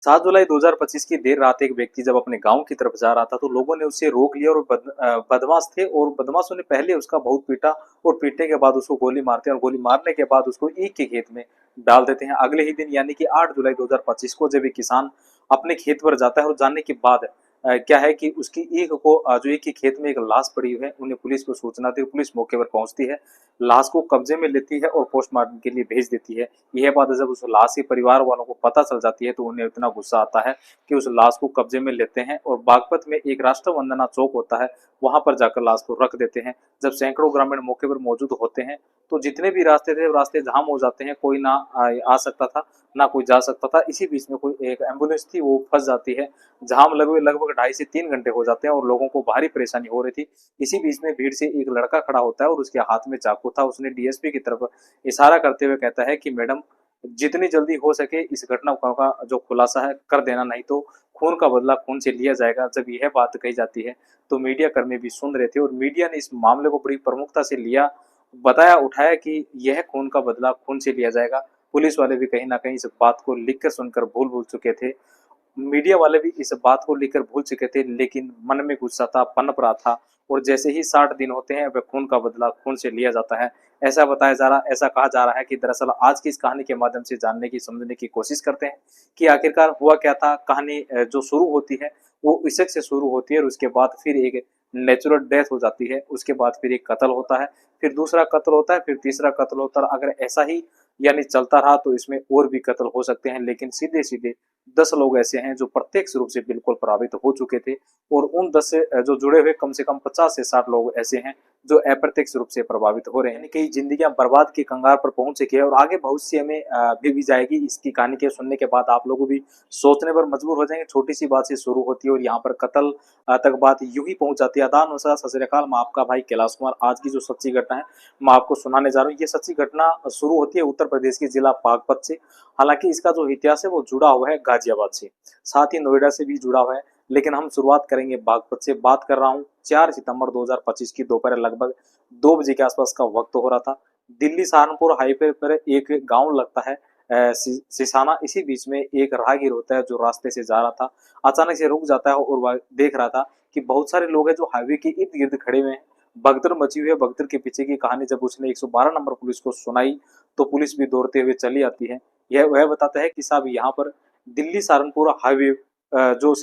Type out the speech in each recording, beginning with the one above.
7 जुलाई 2025 की देर रात एक व्यक्ति जब अपने गांव की तरफ जा रहा था तो लोगों ने उसे रोक लिया और बदमाश थे और बदमाशों ने पहले उसका बहुत पीटा और पीटने के बाद उसको गोली मारते हैं और गोली मारने के बाद उसको ईख के खेत में डाल देते हैं। अगले ही दिन यानी कि 8 जुलाई 2025 को जब एक किसान अपने खेत पर जाता है और जाने के बाद क्या है कि उसकी ईख को जो ईख के खेत में एक लाश पड़ी हुई है, उन्हें पुलिस को सूचना दी। पुलिस मौके पर पहुंचती है, लाश को कब्जे में लेती है और पोस्टमार्टम के लिए भेज देती है। यह बात जब उस लाश के परिवार वालों को पता चल जाती है तो उन्हें इतना गुस्सा आता है कि उस लाश को कब्जे में लेते हैं और बागपत में एक राष्ट्र वंदना चौक होता है, वहां पर जाकर लाश को रख देते हैं। जब सैकड़ों ग्रामीण मौके पर मौजूद होते हैं तो जितने भी रास्ते थे रास्ते जाम हो जाते हैं, कोई ना आ सकता था ना कोई जा सकता था। इसी बीच में कोई एक एम्बुलेंस थी वो फंस जाती है। जाम लगभग लगभग 2.5 से 3 घंटे हो जाते हैं और लोगों को भारी परेशानी हो रही थी। इसी बीच में भीड़ से एक लड़का खड़ा होता है और उसके हाथ में चाकू था। उसने डीएसपी की तरफ इशारा करते हुए कहता है कि मैडम, जितनी जल्दी हो सके इस घटना का जो खुलासा है कर देना, नहीं तो खून का बदला खून से लिया जाएगा। जब यह बात कही जाती है तो मीडिया कर्मी भी सुन रहे थे और मीडिया ने इस मामले को बड़ी प्रमुखता से लिया, बताया उठाया कि यह खून का बदला खून से लिया जाएगा। पुलिस वाले भी कहीं ना कहीं इस बात को लिखकर सुनकर भूल भूल चुके थे, मीडिया वाले भी इस बात को लेकर भूल चुके थे, लेकिन मन में गुस्सा था, पनप रहा था। और जैसे ही 60 दिन होते हैं वह खून का बदला खून से लिया जाता है। ऐसा बताया जा रहा, ऐसा कहा जा रहा है कि दरअसल आज की इस कहानी के माध्यम से जानने की समझने की कोशिश करते हैं कि आखिरकार हुआ क्या था। कहानी जो शुरू होती है वो इशक से शुरू होती है और उसके बाद फिर एक नेचुरल डेथ हो जाती है, उसके बाद फिर एक कत्ल होता है, फिर दूसरा कत्ल होता है, फिर तीसरा कत्ल होता है। अगर ऐसा ही यानी चलता रहा तो इसमें और भी कत्ल हो सकते हैं, लेकिन सीधे सीधे 10 लोग ऐसे हैं जो प्रत्यक्ष रूप से बिल्कुल प्रभावित हो चुके थे और उन 10 से जो जुड़े हुए कम से कम 50 से 60 लोग ऐसे हैं जो अप्रत्यक्ष रूप से प्रभावित हो रहे हैं। कई जिंदगियां बर्बाद की कंगार पर पहुंच चुकी है और आगे भविष्य में भी जाएगी। इसकी कहानी के सुनने के बाद आप लोग भी सोचने पर मजबूर हो जाएंगे। छोटी सी बात से शुरू होती है और यहाँ पर कत्ल तक बात यूं ही पहुंच जाती है। आदान अनुसार सत श्री अकाल, मैं आपका भाई कैलाश कुमार। आज की जो सच्ची घटना है मैं आपको सुनाने जा रहा हूँ। ये सच्ची घटना शुरू होती है उत्तर प्रदेश के जिला बागपत से। हालांकि इसका जो इतिहास है वो जुड़ा हुआ है गाजियाबाद से, साथ ही नोएडा से भी जुड़ा हुआ है, लेकिन हम शुरुआत करेंगे बागपत से। बात कर रहा हूँ 4 सितंबर 2025 की दोपहर लगभग 2 बजे के आसपास का वक्त हो रहा था। दिल्ली सहारनपुर हाईवे पर एक गांव लगता है सिसाना। इसी बीच में एक राहगीर होता है जो रास्ते से जा रहा था, अचानक से रुक जाता है और वह देख रहा था कि बहुत सारे लोग हैं जो हाईवे के इर्द गिर्द खड़े हुए हैं। भगदड़ मची हुई है। भगदड़ के पीछे की कहानी जब उसने 112 नंबर पुलिस को सुनाई तो पुलिस भी दौड़ते हुए चली आती है। यह वह बताता है कि साहब यहाँ पर दिल्ली सहारनपुर हाईवे जो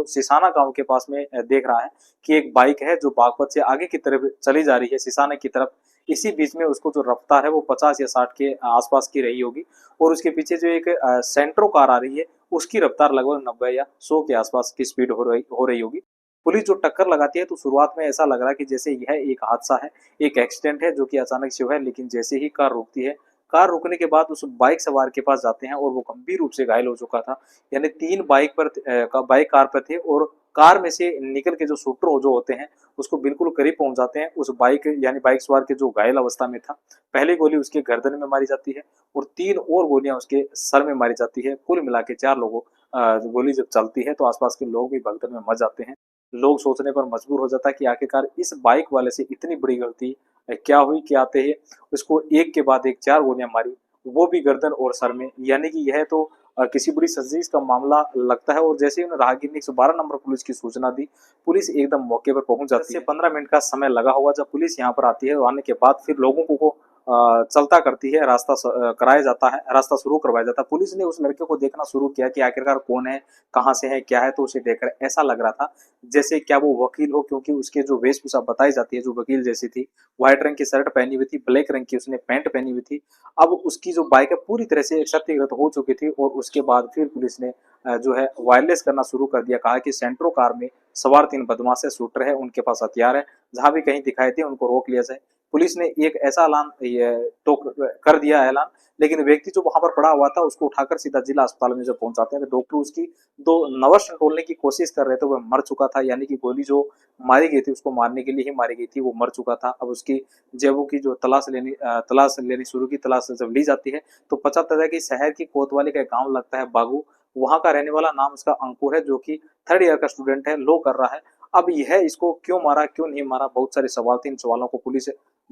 सिसाना गांव के पास में देख रहा है कि एक बाइक है जो बागपत से आगे की तरफ चली जा रही है सिसाना की तरफ। इसी बीच में उसको जो रफ्तार है वो 50 या 60 के आसपास की रही होगी और उसके पीछे जो एक सेंट्रो कार आ रही है उसकी रफ्तार लगभग 90 या 100 के आसपास की स्पीड हो रही होगी। पुलिस जो टक्कर लगाती है तो शुरुआत में ऐसा लग रहा है कि जैसे यह एक हादसा है, एक एक्सीडेंट है जो कि अचानक से हुआ है, लेकिन जैसे ही कार रुकती है, कार रुकने के बाद उस बाइक सवार के पास जाते हैं और वो गंभीर रूप से घायल हो चुका था। यानी 3 बाइक कार पर थे और कार में से निकल के जो शूटर जो होते हैं उसको बिल्कुल करीब पहुंच जाते हैं। उस बाइक यानी बाइक सवार के जो घायल अवस्था में था, पहली गोली उसके गर्दन में मारी जाती है और 3 और गोलियां उसके सर में मारी जाती है। कुल मिला के 4 लोगों गोली जब चलती है तो आसपास के लोग भी भगदड़ में मर जाते हैं। लोग सोचने पर मजबूर हो जाता है कि आखिरकार इस बाइक वाले से इतनी बड़ी गलती क्या हुई कि आते ही उसको एक के बाद एक 4 गोलियां मारी, वो भी गर्दन और सर में। यानी कि यह तो किसी बड़ी साजिश का मामला लगता है। और जैसे ही उन्हें राहगीर ने 112 नंबर पुलिस की सूचना दी, पुलिस एकदम मौके पर पहुंच जाती है। 15 मिनट का समय लगा होगा जब पुलिस यहाँ पर आती है। आने के बाद फिर लोगों को चलता करती है, रास्ता कराया जाता है, रास्ता शुरू करवाया जाता है। पुलिस ने उस लड़के को देखना शुरू किया कि आखिरकार कौन है, कहाँ से है, क्या है। तो उसे देखकर ऐसा लग रहा था जैसे क्या वो वकील हो, क्योंकि उसके जो वेशभूषा बताई जाती है जो वकील जैसी थी। व्हाइट रंग की शर्ट पहनी हुई थी, ब्लैक रंग की उसने पैंट पहनी हुई थी। अब उसकी जो बाइक है पूरी तरह से क्षतिग्रस्त हो चुकी थी और उसके बाद फिर पुलिस ने जो है वायरलेस करना शुरू कर दिया। कहा कि सेंट्रो कार में सवार 3 बदमाश है, शूटर है, उनके पास हथियार है, जहां भी कहीं दिखाई दे उनको रोक लिया जाए। पुलिस ने एक ऐसा ऐलान तो कर दिया ऐलान, लेकिन व्यक्ति जो वहां पर पड़ा हुआ था उसको उठाकर सीधा जिला अस्पताल में जब पहुंचाते हैं तो डॉक्टर उसकी 2 नवस टोलने की कोशिश कर रहे थे, वह मर चुका था। यानी कि गोली जो मारी गई थी उसको मारने के लिए ही मारी गई थी, वो मर चुका था। अब उसकी जेबों की जो तलाश लेनी शुरू की, तलाश जब ली जाती है तो पता चलता है कि शहर की कोतवाली का गांव लगता है बागू, वहां का रहने वाला, नाम उसका अंकुर है, जो कि 3rd ईयर का स्टूडेंट है, लो कर रहा है। अब यह इसको क्यों मारा क्यों नहीं मारा, बहुत सारे सवाल थे। इन सवालों को पुलिस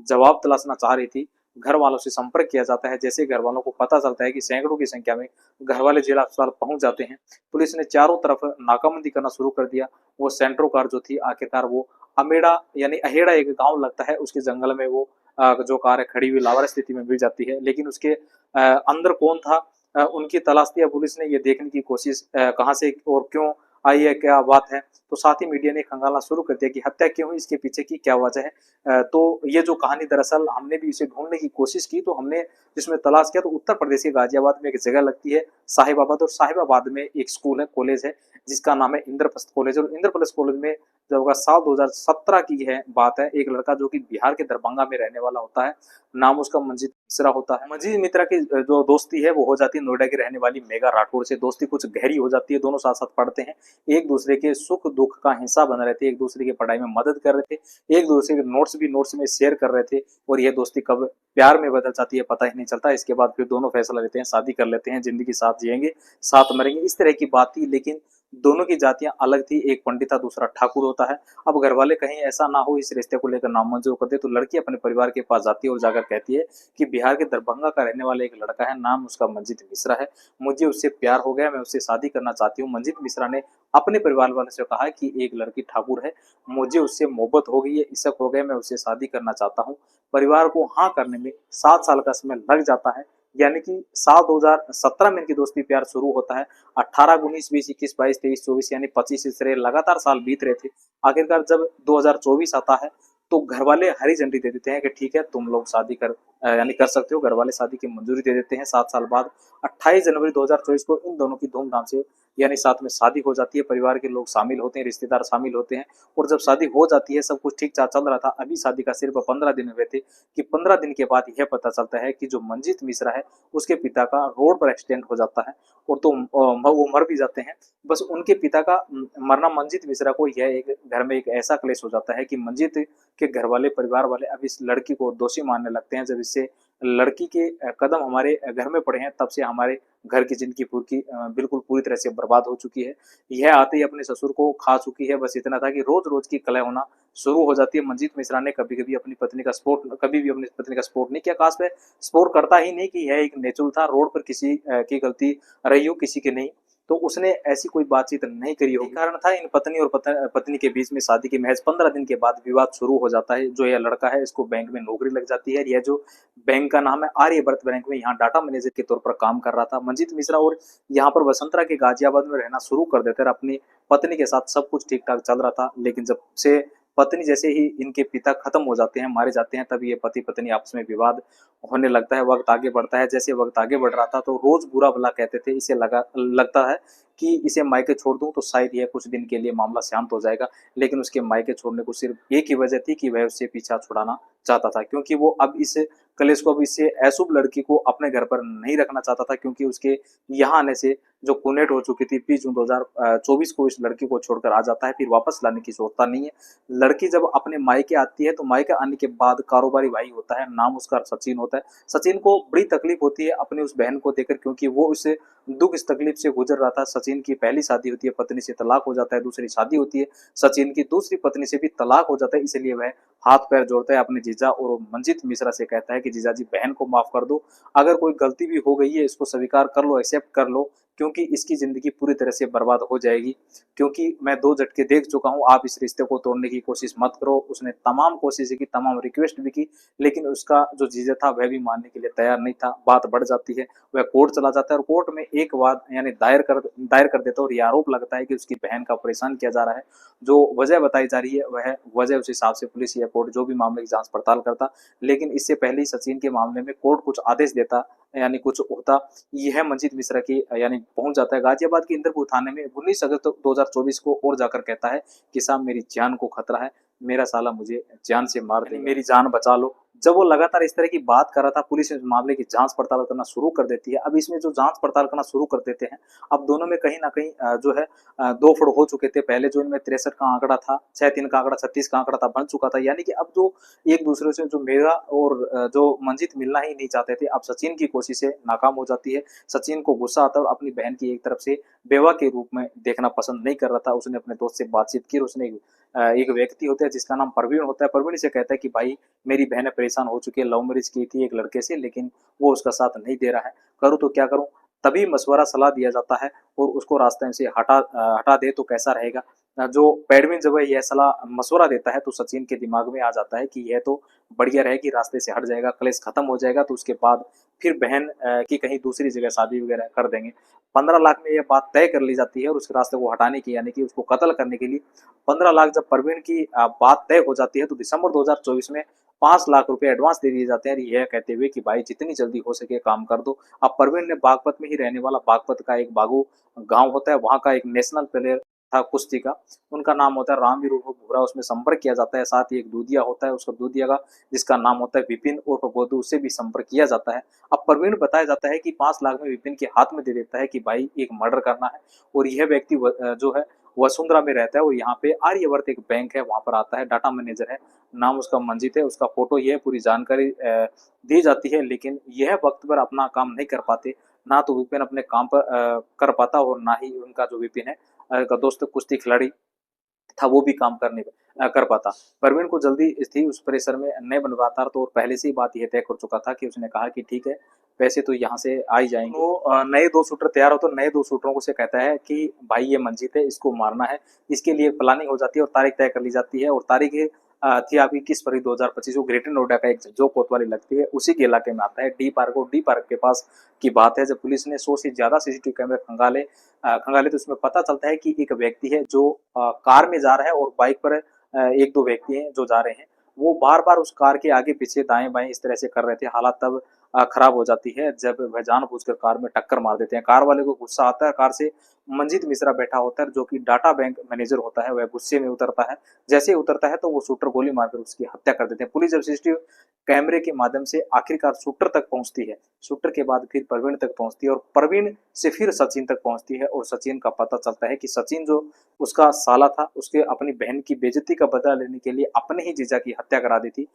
जवाब तलाशना चाह रही थी। घर वालों से संपर्क किया जाता है। जैसे घर वालों को पता चलता है कि सैकड़ों की संख्या में घर वाले जिला अस्पताल पहुंच जाते हैं। पुलिस ने चारों तरफ नाकाबंदी करना शुरू कर दिया। वो सेंट्रो कार जो थी आखिरकार वो अमेड़ा यानी अहेड़ा एक गांव लगता है, उसके जंगल में वो जो कार है खड़ी हुई लावारिस स्थिति में मिल जाती है। लेकिन उसके अंदर कौन था, उनकी तलाश थी। पुलिस ने ये देखने की कोशिश कहाँ से और क्यों आई है, क्या बात है, तो साथ ही मीडिया ने खंगालना शुरू कर दिया कि हत्या क्यों हुई, इसके पीछे की क्या वजह है। तो ये जो कहानी दरअसल हमने भी इसे ढूंढने की कोशिश की, तो हमने जिसमें तलाश किया तो उत्तर प्रदेश के गाजियाबाद में एक जगह लगती है साहिबाबाद, और साहिबाबाद में एक स्कूल है, कॉलेज है, जिसका नाम है इंद्रप्रस्थ कॉलेज। और इंद्रप्रस्थ कॉलेज में जब का साल 2017 की है बात है, एक लड़का जो कि बिहार के दरभंगा में रहने वाला होता है, नाम उसका मंजीत मिश्रा होता है। मंजीत मिश्रा की जो दोस्ती है वो हो जाती है नोएडा की रहने वाली मेघा राठौर से। दोस्ती कुछ गहरी हो जाती है, दोनों साथ साथ पढ़ते हैं, एक दूसरे के सुख दुख का हिस्सा बन रहे थे, एक दूसरे की पढ़ाई में मदद कर रहे थे, एक दूसरे के नोट्स में शेयर कर रहे थे। और ये दोस्ती कब प्यार में बदल जाती है पता ही नहीं चलता। इसके बाद फिर दोनों फैसला लेते हैं, शादी कर लेते हैं, जिंदगी साथ जिएंगे, साथ मरेंगे, इस तरह की बात थी। लेकिन दोनों की जातियां अलग थी, एक पंडित था, दूसरा ठाकुर होता है। अब घर वाले कहीं ऐसा ना हो इस रिश्ते को लेकर नामंजूर कर दे, तो लड़की अपने परिवार के पास जाती है और जाकर कहती है कि बिहार के दरभंगा का रहने वाला एक लड़का है, नाम उसका मंजीत मिश्रा है, मुझे उससे प्यार हो गया, मैं उससे शादी करना चाहती हूँ। मंजीत मिश्रा ने अपने परिवार वालों से कहा कि एक लड़की ठाकुर है, मुझे उससे मोहब्बत हो गई है, इशक हो गया, मैं उससे शादी करना चाहता हूँ। परिवार को हाँ करने में 7 साल का समय लग जाता है। यानी कि साल 2017 में इनकी दोस्ती प्यार शुरू होता है। 18, 19, 20, 21, 22, 23, 24 यानी 25 इस तरह लगातार साल बीत रहे थे। आखिरकार जब 2024 आता है तो घर वाले हरी झंडी दे देते हैं कि ठीक है, तुम लोग शादी कर यानी कर सकते हो। घर वाले शादी की मंजूरी दे देते हैं। 7 साल बाद 28 जनवरी 2024 को इन दोनों की धूमधाम से यानी साथ में शादी हो जाती है। परिवार के लोग शामिल होते हैं, रिश्तेदार शामिल होते हैं, और जब शादी हो जाती है सब कुछ ठीक ठाक चल रहा था। अभी शादी का सिर्फ 15 दिन हुए थे कि 15 दिन के बाद यह पता चलता है कि जो मंजीत मिश्रा है उसके पिता का रोड पर एक्सीडेंट हो जाता है, और तो वो मर भी जाते हैं। बस उनके पिता का मरना मंजीत मिश्रा को यह एक घर में एक ऐसा क्लेश हो जाता है कि मंजीत के घर वाले परिवार वाले अब इस लड़की को दोषी मानने लगते हैं। जब इससे लड़की के कदम हमारे घर में पड़े हैं तब से हमारे घर की जिंदगी बिल्कुल पूरी तरह से बर्बाद हो चुकी है। यह आते ही अपने ससुर को खा चुकी है। बस इतना था कि रोज रोज की कलह होना शुरू हो जाती है। मंजीत मिश्रा ने कभी भी अपनी पत्नी का सपोर्ट नहीं किया, खास पे सपोर्ट करता ही नहीं कि यह एक नेचुरल था। रोड पर किसी की गलती रही हो, किसी की नहीं, तो उसने ऐसी कोई बातचीत नहीं करी होगी। कारण था इन पत्नी और पत्नी के बीच में शादी के महज 15 दिन के बाद विवाद शुरू हो जाता है। जो यह लड़का है इसको बैंक में नौकरी लग जाती है। यह जो बैंक का नाम है आर्यवर्त बैंक में, यहाँ डाटा मैनेजर के तौर पर काम कर रहा था मंजीत मिश्रा, और यहाँ पर वसंतरा के गाजियाबाद में रहना शुरू कर देते। अपनी पत्नी के साथ सब कुछ ठीक ठाक चल रहा था। लेकिन जब से पत्नी जैसे ही इनके पिता खत्म हो जाते हैं, मारे जाते हैं, तब ये पति पत्नी आपस में विवाद होने लगता है। वक्त आगे बढ़ता है, जैसे वक्त आगे बढ़ रहा था तो रोज बुरा भला कहते थे। इसे लगता है कि इसे मायके छोड़ दूं तो शायद यह कुछ दिन के लिए मामला शांत हो जाएगा। लेकिन उसके मायके छोड़ने को सिर्फ एक ही वजह थी कि वह उससे पीछा छुड़ाना चाहता था, क्योंकि वो अब इस कलेश को, अब इससे अशुभ लड़की को अपने घर पर नहीं रखना चाहता था। क्योंकि उसके यहाँ आने से जो कुनेट हो चुकी थी, 20 जून 2024 को इस लड़की को छोड़कर आ जाता है, फिर वापस लाने की सोचता नहीं है। लड़की जब अपने मायके आती है तो मायके आने के बाद कारोबारी भाई होता है, नाम उसका सचिन होता है। सचिन को बड़ी तकलीफ होती है अपनी उस बहन को देखकर, क्योंकि वो उस दुख इस तकलीफ से गुजर रहा था। सचिन की पहली शादी होती है, पत्नी से तलाक हो जाता है, दूसरी शादी होती है, सचिन की दूसरी पत्नी से भी तलाक हो जाता है। इसलिए वह हाथ पैर जोड़ता है अपने जीजा और मंजीत मिश्रा से कहता है कि जीजा जी, बहन को माफ कर दो, अगर कोई गलती भी हो गई है इसको स्वीकार कर लो, एक्सेप्ट कर लो, क्योंकि इसकी जिंदगी पूरी तरह से बर्बाद हो जाएगी। क्योंकि मैं 2 झटके देख चुका हूँ, आप इस रिश्ते को तोड़ने की कोशिश मत करो। उसने तमाम कोशिशें की, तमाम रिक्वेस्ट भी की, लेकिन उसका जो जीजा था वह भी मानने के लिए तैयार नहीं था। बात बढ़ जाती है, वह कोर्ट चला जाता है और कोर्ट में एक वाद यानी दायर कर देता है, और ये आरोप लगता है कि उसकी बहन का परेशान किया जा रहा है। जो वजह बताई जा रही है वह वजह उस हिसाब से पुलिस या कोर्ट जो भी मामले की जांच पड़ताल करता। लेकिन इससे पहले ही सचिन के मामले में कोर्ट कुछ आदेश देता, यानी कुछ होता, यह मंजीत मिश्रा की यानी पहुंच जाता है गाजियाबाद के इंदरपुर थाने में 19 अगस्त 2024 को, और जाकर कहता है कि साहब मेरी जान को खतरा है, मेरा साला मुझे जान से मार दे, मेरी जान बचा लो। जब वो लगातार इस तरह की बात कर रहा था, पुलिस इस मामले की जांच पड़ताल करना शुरू कर देती है। अब इसमें जो जांच पड़ताल करना शुरू कर देते हैं, अब दोनों में कहीं ना कहीं जो है दो फड़ हो चुके थे। पहले जो इनमें 63 का आंकड़ा था, 63 का आंकड़ा, 36 का आंकड़ा था, बन चुका था। यानी कि अब जो एक दूसरे से जो मेरा और जो मंजीत मिलना ही नहीं चाहते थे, अब सचिन की कोशिशें नाकाम हो जाती है। सचिन को गुस्सा आता है और अपनी बहन की एक तरफ से बेवा के रूप में देखना पसंद नहीं कर रहा था। उसने अपने दोस्त से बातचीत की, उसने एक व्यक्ति होता है जिसका नाम प्रवीण होता है। प्रवीण से कहता है कि भाई मेरी बहन परेशान हो चुकी है, लव मैरिज की थी एक लड़के से, लेकिन वो उसका साथ नहीं दे रहा है, करूँ तो क्या करूँ? तभी मशवरा सलाह दिया जाता है और उसको रास्ते में से हटा दे तो कैसा रहेगा। जो पैडमैन जब यह सलाह मशवरा देता है तो सचिन के दिमाग में आ जाता है कि यह तो बढ़िया रहेगी, रास्ते से हट जाएगा, क्लेश खत्म हो जाएगा, तो उसके बाद फिर बहन की कहीं दूसरी जगह शादी वगैरह कर देंगे। 15 लाख में यह बात तय कर ली जाती है और उस रास्ते को हटाने की यानी कि उसको कत्ल करने के लिए 15 लाख जब प्रवीण की बात तय हो जाती है तो दिसंबर 2024 में 5 लाख रुपए एडवांस दे दिए जाते हैं, यह कहते हुए कि भाई जितनी जल्दी हो सके काम कर दो। अब प्रवीण ने बागपत में ही रहने वाला, बागपत का एक बागू गांव होता है, वहां का एक नेशनल प्लेयर था कुश्ती का, उनका नाम होता है रामवीर उर्फ भूरा, उसमें संपर्क किया जाता है। साथ ही एक दूधिया होता है, उसका दूधिया का जिसका नाम होता है विपिन उर्फ गोदू, उससे भी संपर्क किया जाता है। अब प्रवीण बताया जाता है कि 5 लाख में विपिन के हाथ में दे देता है कि भाई एक मर्डर करना है, और यह व्यक्ति जो है वसुंधरा में रहता है और यहाँ पे आर्यवर्त एक बैंक है, वहां पर आता है, डाटा मैनेजर है, नाम उसका मंजित है, उसका फोटो, ये पूरी जानकारी दी जाती है। लेकिन यह वक्त पर अपना काम नहीं कर पाते, ना तो विपिन अपने काम पर कर पाता और ना ही उनका जो विपिन है का दोस्त कुश्ती खिलाड़ी था वो भी काम कर पाता। प्रवीण को जल्दी थी उस प्रेशर में नहीं बन पाता, तो पहले से ही बात यह तय कर चुका था कि उसने कहा कि ठीक है पैसे तो यहाँ से आ ही जाएंगे। तो नए 2 शूटर तैयार हो तो नए 2 शूटरों को से कहता है कि भाई ये मंजीत है, इसको मारना है। इसके लिए प्लानिंग हो जाती है और तारीख तय कर ली जाती है, और तारीख थी आपकी 21 फरवरी 2025 को ग्रेटर नोएडा का एक जो कोतवाली लगती है उसी के इलाके में आता है, डी पार्क, और डी पार्क के पास की बात है जब पुलिस ने 100 से ज्यादा सीसीटीवी कैमरे खंगाले तो उसमें पता चलता है कि एक व्यक्ति है जो कार में जा रहा है और बाइक पर एक दो व्यक्ति हैं जो जा रहे हैं, वो बार बार उस कार के आगे पीछे दाएं बाएं इस तरह से कर रहे थे। हालात तब खराब हो जाती है जब वह जानबूझकर कार में टक्कर मार देते हैं। कार वाले को गुस्सा आता है, कार से मंजीत मिश्रा बैठा होता है जो कि डाटा बैंक मैनेजर होता है, वह गुस्से में उतरता है। जैसे ही उतरता है तो वो शूटर गोली मारकर उसकी हत्या कर देते हैं। पुलिस जब सीसीटीवी कैमरे के माध्यम से आखिरकार शूटर तक पहुंचती है, शूटर के बाद फिर प्रवीण तक पहुंचती है और प्रवीण से फिर सचिन तक पहुंचती है, और सचिन का पता चलता है कि सचिन जो उसका साला था उसके अपनी बहन की बेइज्जती का बदला लेने के लिए अपने ही जीजा की हत्या करा दी थी।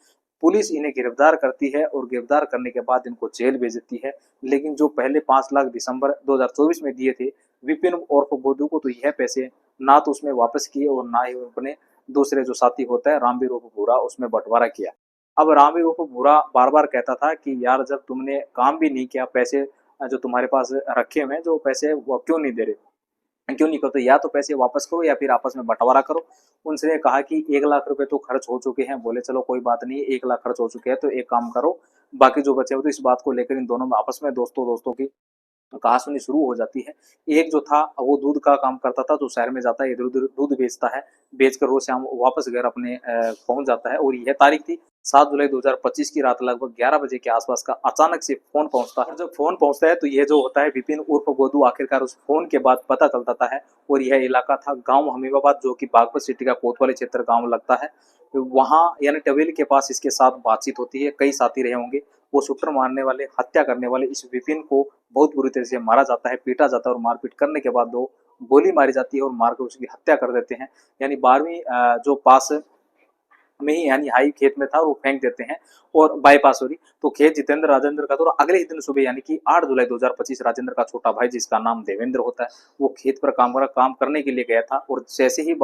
पुलिस इन्हें गिरफ्तार करती है और गिरफ्तार करने के बाद इनको जेल भेज देती है। लेकिन जो पहले 5 लाख दिसंबर 2024 में दिए थे विपिन और गोदू को, तो यह पैसे ना तो उसमें वापस किए और ना ही अपने दूसरे जो साथी होता है रामवीर उर्फ भूरा उसमें बंटवारा किया। अब रामवीर उर्फ भूरा बार बार कहता था कि यार जब तुमने काम भी नहीं किया, पैसे जो तुम्हारे पास रखे हुए हैं जो पैसे वो क्यों नहीं दे रहे, क्यों नहीं करते, या तो पैसे वापस करो या फिर आपस में बंटवारा करो। उनसे कहा कि 1 लाख रुपए तो खर्च हो चुके हैं, बोले चलो कोई बात नहीं, 1 लाख खर्च हो चुके हैं तो एक काम करो, बाकी जो बचे हो, तो इस बात को लेकर इन दोनों में आपस में दोस्तों दोस्तों की कहासुनी शुरू हो जाती है। एक जो था वो दूध का काम करता था, जो शहर में जाता है, इधर-उधर दूध बेचता है, बेचकर रोज़ शाम वापस घर अपने पहुँच जाता है, और यह तारीख थी 7 जुलाई 2025 की रात लगभग 11 बजे के आसपास का अचानक से फ़ोन पहुँचता है। जब फ़ोन पहुँचता है तो ये जो होता है विपिन उर्फ गोदू, आखिरकार उस फ़ोन के बाद पता चलता है, और यह इलाका था गाँव हमीबाबाद जो कि बागपत सिटी का कोतवाली क्षेत्र गाँव लगता है। वहाँ यानी टवेल के पास इसके साथ बातचीत होती है, कई साथी रहे होंगे। वो शूटर मारने वाले, हत्या करने वाले इस विपिन को बहुत बुरी तरह से मारा जाता है, पीटा जाता है, और मारपीट करने के बाद 2 गोली मारी जाती है और मारकर उसकी हत्या कर देते हैं। यानी 12वीं जो पास में ही यानी हाई खेत में था वो फेंक देते हैं, और बाईपास सॉरी, तो खेत जितेंद्र राजेंद्र का, तो अगले ही दिन सुबह यानी कि 8 जुलाई 2025 राजेंद्र का छोटा भाई जिसका नाम देवेंद्र होता है, वो खेत पर काम करने के लिए गया था, और जैसे ही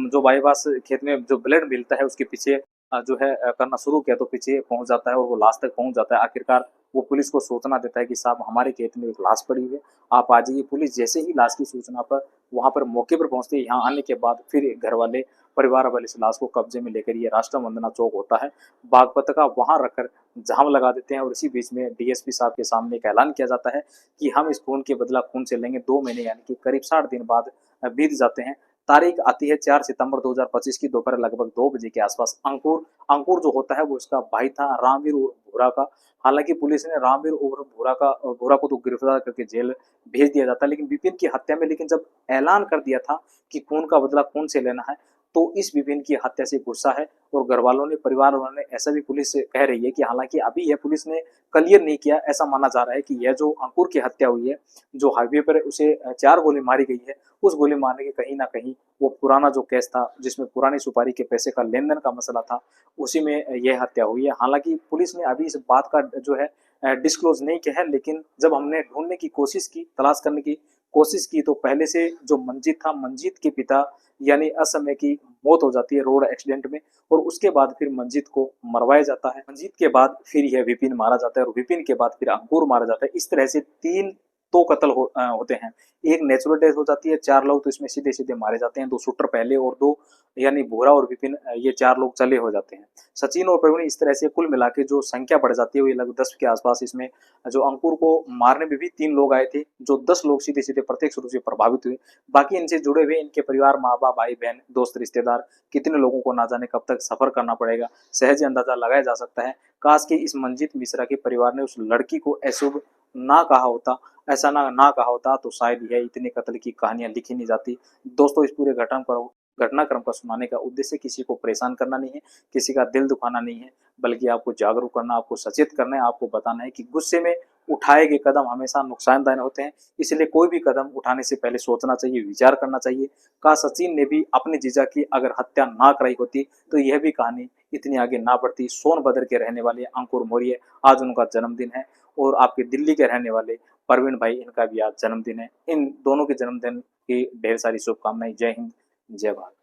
जो बाईपास खेत में जो ब्लेड मिलता है उसके पीछे जो है करना शुरू किया तो पीछे पहुंच जाता है और वो लाश तक पहुंच जाता है। आखिरकार वो पुलिस को सूचना देता है कि साहब हमारे खेत में एक लाश पड़ी हुई है, आप आ जाइए। पुलिस जैसे ही लाश की सूचना पर वहां पर मौके पर पहुंचती है, यहाँ आने के बाद फिर घर वाले परिवार वाले इस लाश को कब्जे में लेकर ये राष्ट्र वंदना चौक होता है बागपत का, वहां रखकर जाम लगा देते हैं, और इसी बीच में डीएसपी साहब के सामने एक ऐलान किया जाता है कि हम इस खून के बदला खून से लेंगे। 2 महीने यानी कि करीब 60 दिन बाद बीत जाते हैं। तारीख आती है 4 सितंबर 2025 की दोपहर लगभग 2 बजे के आसपास। अंकुर अंकुर जो होता है वो उसका भाई था रामवीर उर्फ भूरा का। हालांकि पुलिस ने रामवीर उर्फ भूरा को तो गिरफ्तार करके जेल भेज दिया जाता है, लेकिन विपिन की हत्या में लेकिन जब ऐलान कर दिया था कि खून का बदला खून से लेना है, तो इस विपिन की हत्या से गुस्सा है, और घर वालों ने, परिवार वालों ने, ऐसा भी पुलिस कह रही है कि हालांकि अभी यह पुलिस ने क्लियर नहीं किया, ऐसा माना जा रहा है कि यह जो अंकुर की हत्या हुई है, जो हाईवे पर उसे 4 गोली मारी गई है, उस गोली मारने के कहीं ना कहीं वो पुराना जो केस था जिसमें पुरानी सुपारी के पैसे का लेन देन का मसला था, उसी में यह हत्या हुई है। हालांकि पुलिस ने अभी इस बात का जो है डिस्क्लोज नहीं किया है, लेकिन जब हमने ढूंढने की कोशिश की, तलाश करने की कोशिश की तो पहले से जो मंजीत था, मंजीत के पिता यानी असमय की मौत हो जाती है रोड एक्सीडेंट में और उसके बाद फिर मंजीत को मरवाया जाता है। मंजीत के बाद फिर यह विपिन मारा जाता है और विपिन के बाद फिर अंकुर मारा जाता है। इस तरह से 3 तो कत्ल होते हैं। एक नेचुरल डेथ हो जाती है, 4 लोग तो इसमें सीधे-सीधे मारे जाते हैं, 2 शूटर पहले और 2 यानी भूरा और विपिन ये 4 लोग चले हो जाते हैं। सचिन और प्रवीण इस तरह से कुल मिला के जो संख्या बढ़ जाती है वो लगभग 10 के आसपास इसमें जो अंकुर को मारने में भी 3 लोग आए थे, जो 10 लोग सीधे-सीधे प्रत्यक्ष रूप से प्रभावित हुए। बाकी इनसे जुड़े हुए इनके परिवार, माँ-बाप, भाई-बहन, दोस्त, रिश्तेदार कितने लोगों को ना जाने कब तक सफ़र करना पड़ेगा, सहज ही अंदाज़ा लगाया जा सकता है। काश कि इस मंजीत मिश्रा के परिवार ने उस लड़की को अशुभ ना कहा होता, ऐसा ना कहा होता तो शायद यह इतने कत्ल की कहानियाँ लिखी नहीं जाती। दोस्तों इस पूरे घटनाक्रम को सुनाने का उद्देश्य किसी को परेशान करना नहीं है, किसी का दिल दुखाना नहीं है, बल्कि आपको जागरूक करना, आपको सचेत करना है, आपको बताना है कि गुस्से में उठाए गए कदम हमेशा नुकसानदायक होते हैं। इसलिए कोई भी कदम उठाने से पहले सोचना चाहिए, विचार करना चाहिए। काश सचिन ने भी अपने जीजा की अगर हत्या ना कराई होती तो यह भी कहानी इतनी आगे ना बढ़ती। सोनभद्र के रहने वाले अंकुर मौर्य आज उनका जन्मदिन है और आपके दिल्ली के रहने वाले परवीन भाई इनका भी आज जन्मदिन है। इन दोनों के जन्मदिन की ढेर सारी शुभकामनाएं। जय हिंद, जय भारत।